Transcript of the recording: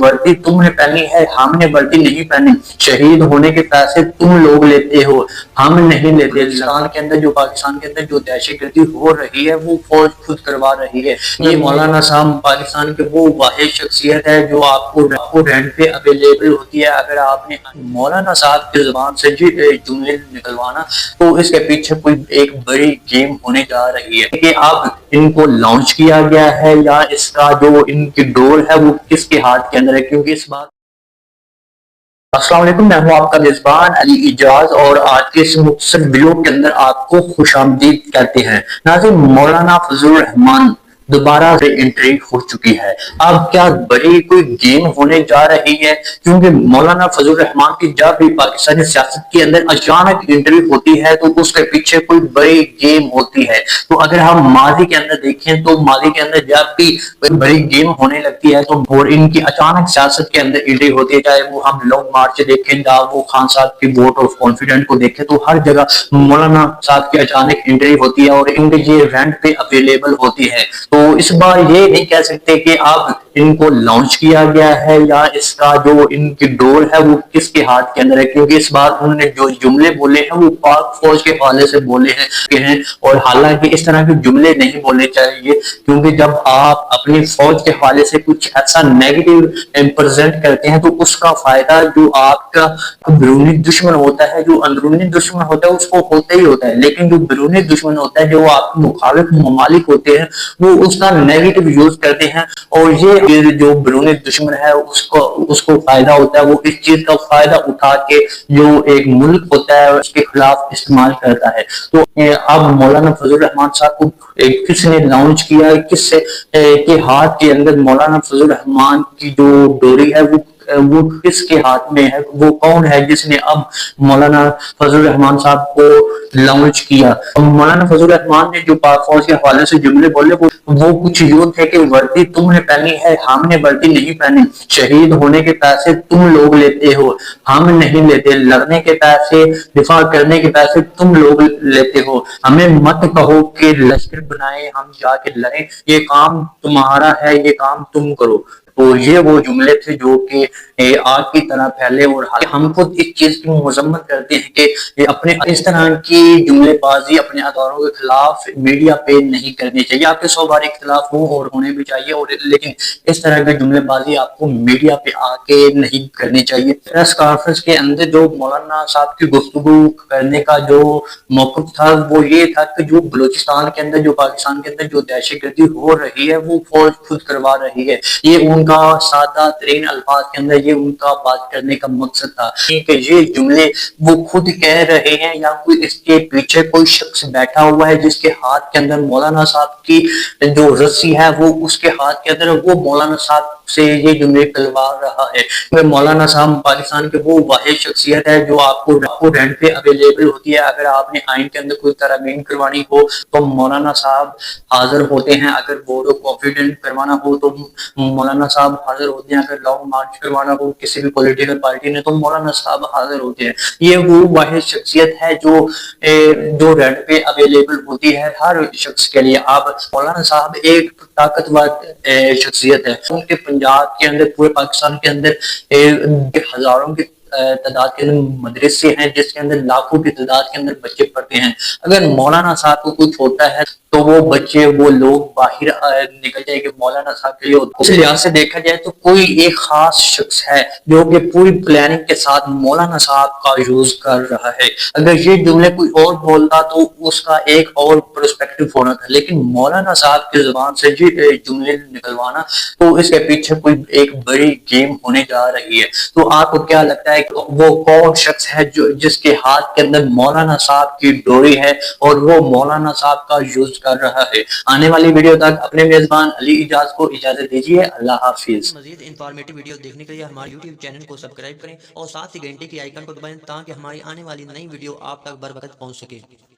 वर्दी तुमने पहनी है, हमने वर्दी नहीं पहनी। शहीद होने के पैसे तुम लोग लेते हो, हम नहीं लेते। पाकिस्तान के अंदर जो दहशतगर्दी हो रही है वो फौज खुद करवा रही है। ये मौलाना साहब पाकिस्तान के वो वाहिद शख्सियत है जो आपको रेंट पे अवेलेबल होती है। अगर आपने मौलाना साहब की जुबान से जुमले निकलवाना तो इसके पीछे कोई एक बड़ी गेम होने जा रही है कि अब इनको लॉन्च किया गया है या इसका जो इनकी डोर है वो किसके हाथ के अंदर है। क्योंकि इस बात अस्सलाम वालेकुम, मैं हूं आपका मेजबान अली इजाज और आज के इस मुख्तसर वीडियो के अंदर आपको खुशामदीद कहते हैं। नाज़रीन, मौलाना फजलुर रहमान दोबारा से एंट्री हो चुकी है। अब क्या बड़ी कोई गेम होने जा रही है? क्योंकि मौलाना फजलुर रहमान की जब भी पाकिस्तानी सियासत के अंदर अचानक एंट्री होती है तो उसके पीछे कोई बड़ी गेम होती है। तो अगर हम माजी के अंदर देखें तो माजी के अंदर जब भी कोई बड़ी गेम होने लगती है तो और इनकी अचानक सियासत के अंदर एंट्री होती है, चाहे वो हम लॉन्ग मार्च देखें या वो खान साहब की वोट ऑफ कॉन्फिडेंट को देखें, तो हर जगह मौलाना साहब की अचानक एंट्री होती है और इनके ये रेंट पे अवेलेबल होती है। तो इस बार ये नहीं कह सकते कि अब इनको लॉन्च किया गया है या इसका जो इनकी डोर है वो किसके हाथ के अंदर है। क्योंकि इस बार उन्होंने जो जुमले बोले हैं वो पाक फौज के हवाले से बोले हैं और हालांकि इस तरह के जुमले नहीं बोलने चाहिए। क्योंकि जब आप अपनी फौज के हवाले से कुछ ऐसा नेगेटिव प्रेजेंट करते हैं तो उसका फायदा जो आपका बैरूनी दुश्मन होता है, जो अंदरूनी दुश्मन होता है उसको होता ही होता है, लेकिन जो बैरूनी दुश्मन होता है, जो आपके मुखालिफ ममालिक होते हैं, वो उसका नेगेटिव यूज करते हैं। और ये जो बैरूनी दुश्मन है उसको फायदा होता है, वो इस चीज का फायदा उठा के जो एक मुल्क होता है उसके खिलाफ इस्तेमाल करता है। तो अब मौलाना फजलुर रहमान साहब को किसने लॉन्च किया है, किससे के हाथ के अंदर मौलाना फजलुर रहमान की जो डोरी है वो किसके हाथ में है, वो कौन है जिसने अब मौलाना फजलुर रहमान साहब को लॉन्च किया। मौलाना फजलुर रहमान ने जो पाक फौज के हवाले से जुमले बोले वो कुछ यूं थे कि वर्दी तुमने पहनी है, हमने वर्दी नहीं पहनी। शहीद होने के पैसे तुम लोग लेते हो, हम नहीं लेते। लड़ने के पैसे, दिफा करने के पैसे तुम लोग लेते हो। हमें मत कहो कि लश्कर बनाए हम जाके लड़ें, ये काम तुम्हारा है, ये काम तुम करो। तो ये वो जुमले थे जो कि आग की तरह फैले और हम खुद इस चीज की मजम्मत करते हैं कि अपने इस तरह की जुमलेबाजी अपने अदारों के खिलाफ मीडिया पे नहीं करनी चाहिए। आपके 100 बार इख्तिलाफ हो और होने भी चाहिए, और लेकिन इस तरह की जुमलेबाजी आपको मीडिया पे आके नहीं करनी चाहिए। प्रेस कॉन्फ्रेंस के अंदर जो मौलाना साहब की गुफ्तगू करने का जो मौक़िफ़ था वो ये था कि जो बलूचिस्तान के अंदर, जो पाकिस्तान के अंदर जो दहशतगर्दी हो रही है वो फौज खुद करवा रही है। ये उनका सादा तरीन अल्फाज के अंदर ये उनका बात करने का मकसद था कि ये जुमले वो खुद कह रहे हैं या कोई इसके पीछे कोई शख्स बैठा हुआ है जिसके हाथ के अंदर मौलाना साहब की जो रस्सी है वो उसके हाथ के अंदर, वो मौलाना साहब से ये जुमले निकलवा रहा है। मौलाना साहब पाकिस्तान के वो वाहिद शख्सियत है जो आपको रेंट पे अवेलेबल होती है। अगर आपने आइन के अंदर कोई तरमीम करवानी हो तो मौलाना साहब हाजिर होते हैं। अगर वोट ऑफ कॉन्फिडेंस करवाना हो तो मौलाना साहब हाजिर होते हैं। अगर लॉन्ग मार्च करवाना हो किसी भी पॉलिटिकल पार्टी ने तो मौलाना साहब हाजिर होते हैं। ये वो वाहिद शख्सियत है जो रेंट पे अवेलेबल होती है हर शख्स के लिए। अब मौलाना साहब एक ताकतवर शख्सियत है। उनके पंजाब के अंदर, पूरे पाकिस्तान के अंदर हजारों की तादाद के अंदर मदरसे हैं जिसके अंदर लाखों की तादाद के अंदर बच्चे पढ़ते हैं। अगर मौलाना साहब को कुछ होता है तो वो बच्चे, वो लोग बाहर निकल जाएंगे मौलाना साहब के लिए। उस लिहाज से देखा जाए तो कोई एक खास शख्स है जो कि पूरी प्लानिंग के साथ मौलाना साहब का यूज कर रहा है। अगर ये जुमले कोई और बोलता तो उसका एक और पर्सपेक्टिव होना था, लेकिन मौलाना साहब की जुबान से ये जुमले निकलवाना तो इसके पीछे कोई एक बड़ी गेम होने जा रही है। तो आपको क्या लगता है वो कौन शख्स है जो जिसके हाथ के अंदर मौलाना साहब की डोरी है और वो मौलाना साहब का यूज कर रहा है? आने वाली वीडियो तक अपने मेजबान अली इजाज को इजाजत दीजिए। अल्लाह हाफिज। मजीद इंफॉर्मेटिव वीडियो देखने के लिए हमारे यूट्यूब चैनल को सब्सक्राइब करें और साथ ही घंटे की आइकन को दबाएं ताकि हमारी आने वाली नई वीडियो आप तक बर वक्त पहुंच सके।